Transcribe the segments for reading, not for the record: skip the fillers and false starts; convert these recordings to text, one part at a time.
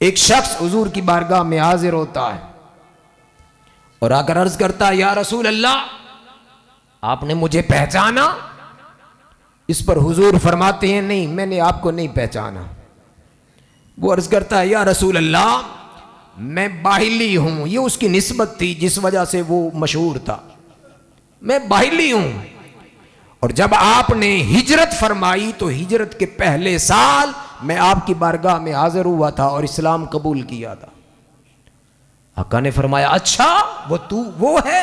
एक शख्स हुजूर की बारगाह में हाजिर होता है और आकर अर्ज करता है, या रसूल अल्लाह, आपने मुझे पहचाना? इस पर हुजूर फरमाते हैं, नहीं, मैंने आपको नहीं पहचाना। वो अर्ज करता है, या रसूल अल्लाह, मैं बाहिली हूं। ये उसकी निस्बत थी जिस वजह से वो मशहूर था। मैं बाहिली हूं, और जब आपने हिजरत फरमाई तो हिजरत के पहले साल मैं आपकी बारगाह में हाजिर हुआ था और इस्लाम कबूल किया था। आका ने फरमाया, अच्छा, वो तू वो है?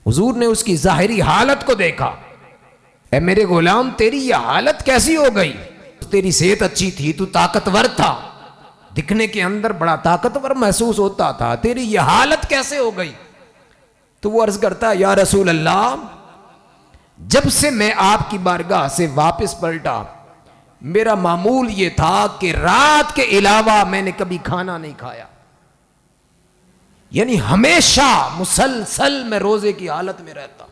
हुजूर ने उसकी जाहिरी हालत को देखा। ए मेरे गुलाम, तेरी ये हालत कैसी हो गई? तेरी सेहत अच्छी थी, तू ताकतवर था, दिखने के अंदर बड़ा ताकतवर महसूस होता था, तेरी ये हालत कैसे हो गई? तो वो अर्ज करता है, या रसूल अल्लाह, जब से मैं आपकी बारगाह से वापस पलटा, मेरा मामूल ये था कि रात के अलावा मैंने कभी खाना नहीं खाया। यानी हमेशा मुसलसल मैं रोजे की हालत में रहता,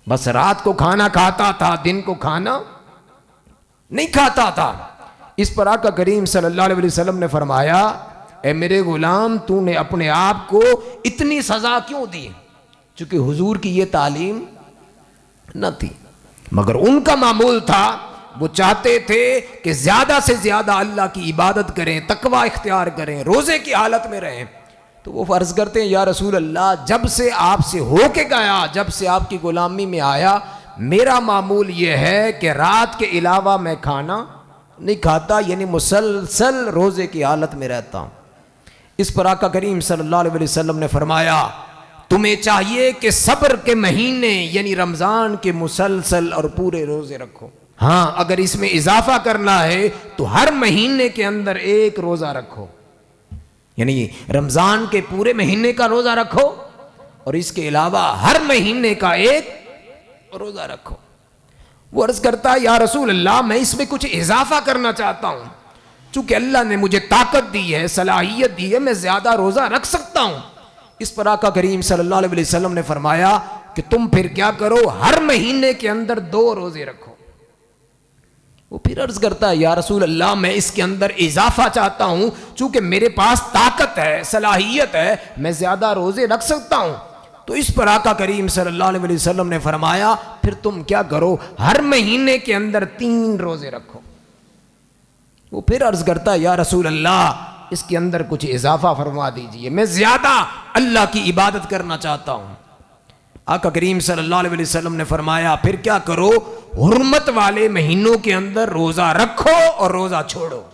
बस रात को खाना खाता था, दिन को खाना नहीं खाता था। इस पर आका करीम सल्लल्लाहु अलैहि वसल्लम ने फरमाया, ए मेरे गुलाम, तूने अपने आप को इतनी सजा क्यों दी? चूंकि हुजूर की ये तालीम न थी, मगर उनका मामूल था, वो चाहते थे कि ज्यादा से ज्यादा अल्लाह की इबादत करें, तकवा इख्तियार करें, रोजे की हालत में रहें। तो वो फर्ज करते हैं, या रसूल अल्लाह, जब से आपसे होके गया, जब से आपकी गुलामी में आया, मेरा मामूल ये है कि रात के अलावा मैं खाना नहीं खाता, यानी मुसलसल रोजे की हालत में रहता हूं। इस पर आका करीम सल्लल्लाहु अलैहि वसल्लम ने फरमाया, तुम्हें चाहिए कि सब्र के महीने यानी रमजान के मुसलसल और पूरे रोजे रखो। हाँ, अगर इसमें इजाफा करना है तो हर महीने के अंदर एक रोजा रखो, यानी रमजान के पूरे महीने का रोजा रखो और इसके अलावा हर महीने का एक रोजा रखो। वो अर्ज करता है, या रसूल अल्लाह, मैं इसमें कुछ इजाफा करना चाहता हूं, चूंकि अल्लाह ने मुझे ताकत दी है, सलाहियत दी है, मैं ज्यादा रोजा रख सकता हूं। इस पर आका करीम सल्लल्लाहु अलैहि वसल्लम ने फरमाया कि तुम फिर क्या करो, हर महीने के अंदर 2 रोजे रखो। वो फिर अर्ज करता है, या रसूल अल्लाह, मैं इसके अंदर इजाफा चाहता हूं, चूंकि मेरे पास ताकत है, सलाहियत है, मैं ज्यादा रोजे रख सकता हूं। तो इस पर आका करीम सल्लल्लाहु अलैहि वसल्लम ने फरमाया, फिर तुम क्या करो, हर महीने के अंदर 3 रोजे रखो। वो फिर अर्ज करता है, या रसूल अल्लाह, इसके अंदर कुछ इजाफा फरमा दीजिए, मैं ज्यादा अल्लाह की इबादत करना चाहता हूं। आका करीम सल्लल्लाहु अलैहि वसल्लम ने फरमाया, फिर क्या करो, हुर्मत वाले महीनों के अंदर रोजा रखो और रोजा छोड़ो।